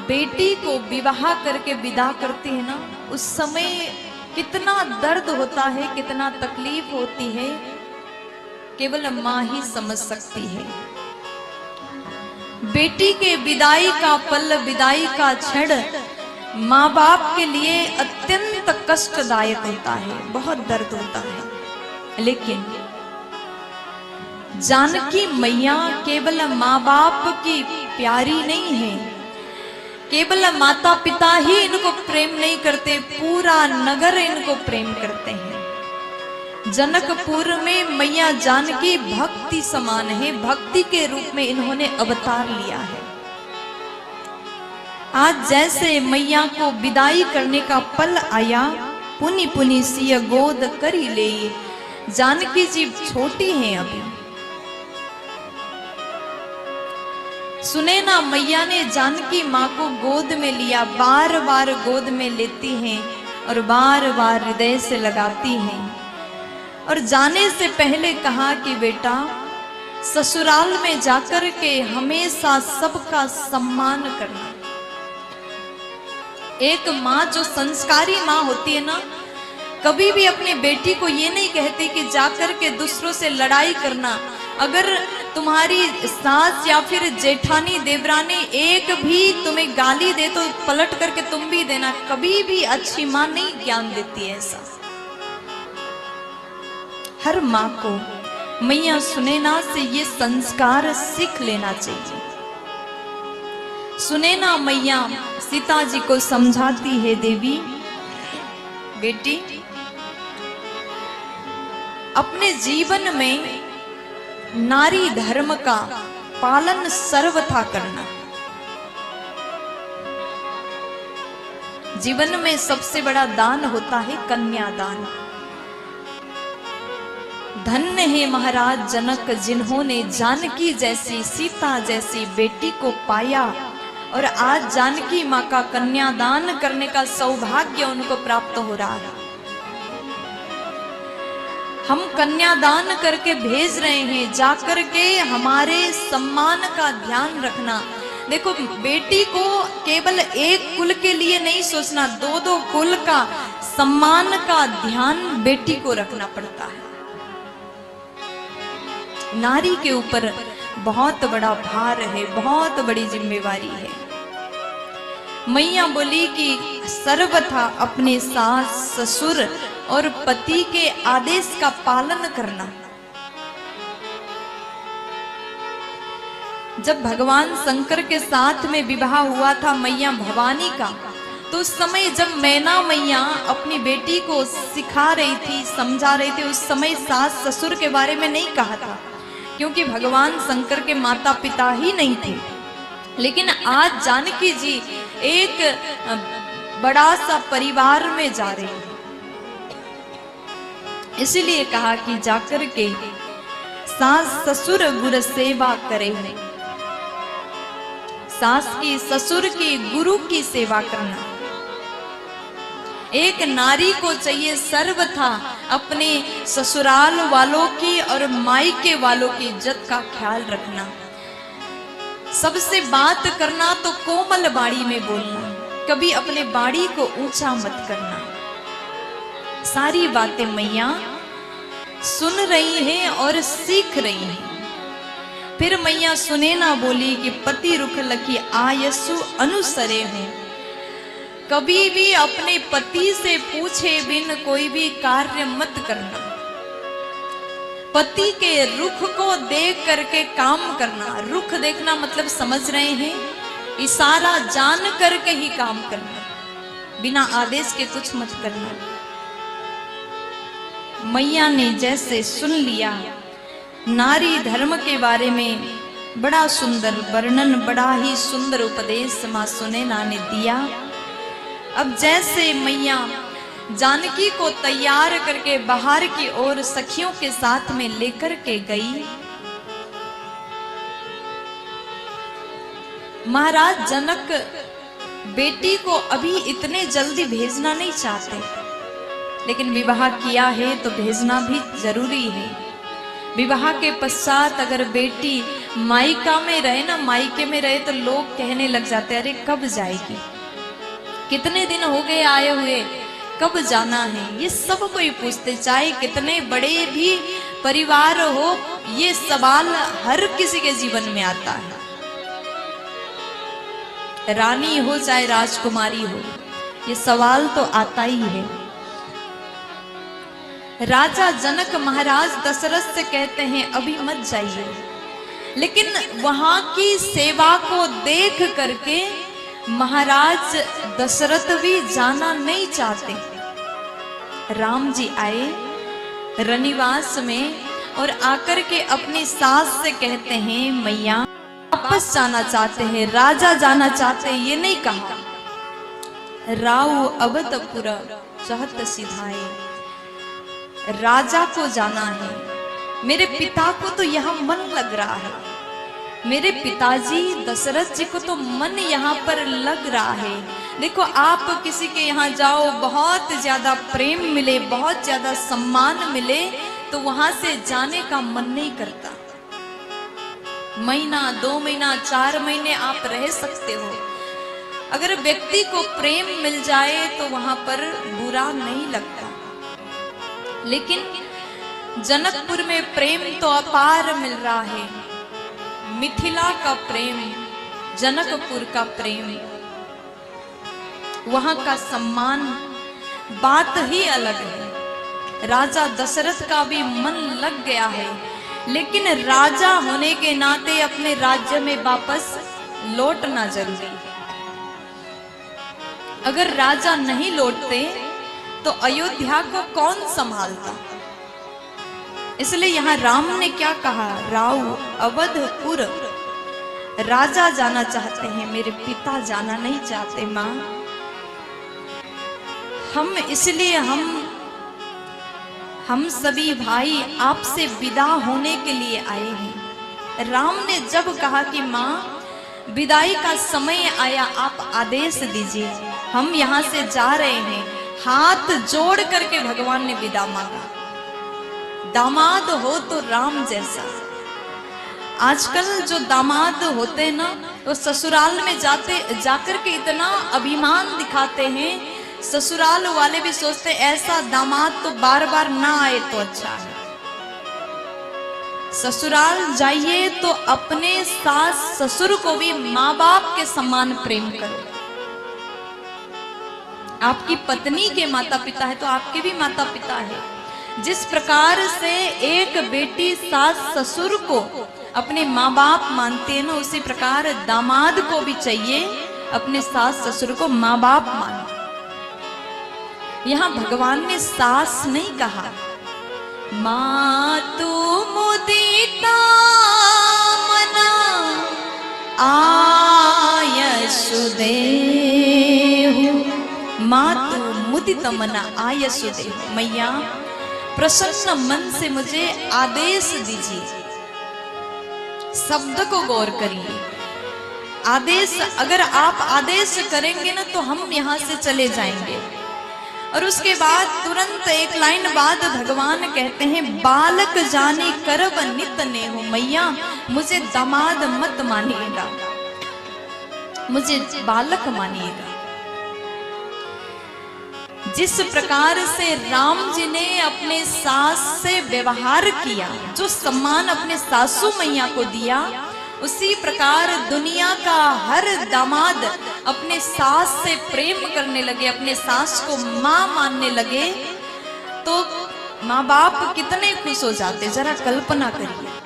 बेटी को विवाह करके विदा करते हैं ना, उस समय कितना दर्द होता है, कितना तकलीफ होती है, केवल माँ ही समझ सकती है। बेटी के विदाई का पल, विदाई का क्षण माँ बाप के लिए अत्यंत कष्टदायक होता है, बहुत दर्द होता है। लेकिन जानकी मैया केवल माँ बाप की प्यारी नहीं है, केवल माता पिता ही इनको प्रेम नहीं करते, पूरा नगर इनको प्रेम करते हैं। जनकपुर में मैया जानकी भक्ति समान है, भक्ति के रूप में इन्होंने अवतार लिया है। आज जैसे मैया को विदाई करने का पल आया, पुनि पुनि सिय गोद करी ले, जानकी जी छोटी हैं अभी। सुनैना मैया ने जानकी माँ को गोद में लिया, बार बार गोद में लेती हैं और बार बार हृदय से लगाती हैं। और जाने से पहले कहा कि बेटा, ससुराल में जाकर के हमेशा सबका सम्मान करना। एक माँ जो संस्कारी माँ होती है ना, कभी भी अपनी बेटी को ये नहीं कहती कि जाकर के दूसरों से लड़ाई करना। अगर तुम्हारी सास या फिर जेठानी देवरानी एक भी तुम्हें गाली दे तो पलट करके तुम भी देना। कभी भी अच्छी माँ नहीं ज्ञान देती है ऐसा। हर माँ को मैया सुनैना से ये संस्कार सीख लेना चाहिए। सुनैना मैया सीता जी को समझाती है, देवी बेटी, अपने जीवन में नारी धर्म का पालन सर्वथा करना। जीवन में सबसे बड़ा दान होता है कन्यादान। धन्य है महाराज जनक, जिन्होंने जानकी जैसी, सीता जैसी बेटी को पाया और आज जानकी माँ का कन्यादान करने का सौभाग्य उनको प्राप्त हो रहा है। हम कन्यादान करके भेज रहे हैं, जाकर के हमारे सम्मान का ध्यान रखना। देखो, बेटी को केवल एक कुल के लिए नहीं सोचना, दो दो कुल का सम्मान का ध्यान बेटी को रखना पड़ता है। नारी के ऊपर बहुत बड़ा भार है, बहुत बड़ी जिम्मेवारी है। मैया बोली कि सर्वथा अपने सास ससुर और पति के आदेश का पालन करना। जब भगवान शंकर के साथ में विवाह हुआ था मैया भवानी का, तो उस समय जब मैना मैया अपनी बेटी को सिखा रही थी, समझा रही थी, उस समय सास ससुर के बारे में नहीं कहा था, क्योंकि भगवान शंकर के माता पिता ही नहीं थे। लेकिन आज जानकी जी एक बड़ा सा परिवार में जा रही है, इसलिए कहा कि जाकर के सास ससुर गुरु सेवा करे। सास की, ससुर की, गुरु की सेवा करना एक नारी को चाहिए। सर्वथा अपने ससुराल वालों की और मायके वालों की इज्जत का ख्याल रखना। सबसे बात करना तो कोमल बाड़ी में बोलना, कभी अपने बाड़ी को ऊंचा मत करना। सारी बातें मैया सुन रही हैं और सीख रही हैं। फिर मैया सुनैना बोली कि पति रुख लखी आयसु अनुसरे हैं। कभी भी अपने पति से पूछे बिन कोई भी कार्य मत करना। पति के रुख को देख करके काम करना। रुख देखना मतलब समझ रहे हैं, इशारा जान करके ही काम करना, बिना आदेश के कुछ मत करना। मैया ने जैसे सुन लिया, नारी धर्म के बारे में बड़ा सुंदर वर्णन, बड़ा ही सुंदर उपदेश मां सुनैना ने दिया। अब जैसे मैया जानकी को तैयार करके बाहर की ओर सखियों के साथ में लेकर के गई, महाराज जनक बेटी को अभी इतने जल्दी भेजना नहीं चाहते, लेकिन विवाह किया है तो भेजना भी जरूरी है। विवाह के पश्चात अगर बेटी मायका में रहे ना, मायके में रहे, तो लोग कहने लग जाते अरे कब जाएगी, कितने दिन हो गए आए हुए, कब जाना है। ये सब कोई पूछते, चाहे कितने बड़े भी परिवार हो, ये सवाल हर किसी के जीवन में आता है। रानी हो चाहे राजकुमारी हो, ये सवाल तो आता ही है। राजा जनक महाराज दशरथ से कहते हैं अभी मत जाइए, लेकिन वहां की सेवा को देख करके महाराज दशरथ भी जाना नहीं चाहते। राम जी आए रनिवास में और आकर के अपनी सास से कहते हैं मैया वापस जाना चाहते हैं, राजा जाना चाहते हैं, ये नहीं कहा। राव अवधपुर चाहत सिधाए, राजा को जाना है, मेरे पिता को तो यहाँ मन लग रहा है, मेरे पिताजी दशरथ जी को तो मन यहाँ पर लग रहा है। देखो आप किसी के यहाँ जाओ, बहुत ज्यादा प्रेम मिले, बहुत ज्यादा सम्मान मिले, तो वहां से जाने का मन नहीं करता। महीना 2 महीना 4 महीने आप रह सकते हो। अगर व्यक्ति को प्रेम मिल जाए तो वहां पर बुरा नहीं लगता। लेकिन जनकपुर में प्रेम तो अपार मिल रहा है, मिथिला का प्रेम, जनकपुर का प्रेम, वहां का सम्मान बात ही अलग है। राजा दशरथ का भी मन लग गया है, लेकिन राजा होने के नाते अपने राज्य में वापस लौटना जरूरी है। अगर राजा नहीं लौटते तो अयोध्या को कौन संभालता। इसलिए यहां राम ने क्या कहा, राव अवधपुर, राजा जाना चाहते हैं, मेरे पिता जाना नहीं चाहते। मां हम इसलिए हम सभी भाई आपसे विदा होने के लिए आए हैं। राम ने जब कहा कि मां विदाई का समय आया, आप आदेश दीजिए, हम यहाँ से जा रहे हैं, हाथ जोड़ करके भगवान ने विदा मांगा। दामाद हो तो राम जैसा। आजकल जो दामाद होते हैं ना, तो ससुराल में जाकर के इतना अभिमान दिखाते हैं, ससुराल वाले भी सोचते ऐसा दामाद तो बार बार ना आए तो अच्छा है। ससुराल जाइए तो अपने सास ससुर को भी माँ बाप के समान प्रेम करो। आपकी पत्नी के माता पिता है तो आपके भी माता पिता है। जिस प्रकार से एक बेटी सास ससुर को अपने माँ बाप मानते हैं ना, उसी प्रकार दामाद को भी चाहिए अपने सास ससुर को माँ बाप मानना। यहाँ भगवान ने सास नहीं कहा, मातु मुदिता मना आयसुदेहु, मातु मुदित मना आयसुदेहु, मैया प्रसन्न मन से मुझे आदेश दीजिए। शब्द को गौर करिए, आदेश, अगर आप आदेश करेंगे ना तो हम यहाँ से चले जाएंगे। और उसके बाद तुरंत एक लाइन बाद भगवान कहते हैं, बालक जाने करब नित ने हो, मैया मुझे दामाद मत मानिएगा, मुझे बालक मानिएगा। जिस प्रकार से राम जी ने अपने सास से व्यवहार किया, जो सम्मान अपने सासू मैया को दिया, उसी प्रकार दुनिया का हर दामाद अपने सास से प्रेम करने लगे, अपने सास को माँ मानने लगे, तो माँ बाप कितने खुश हो जाते, जरा कल्पना करिए।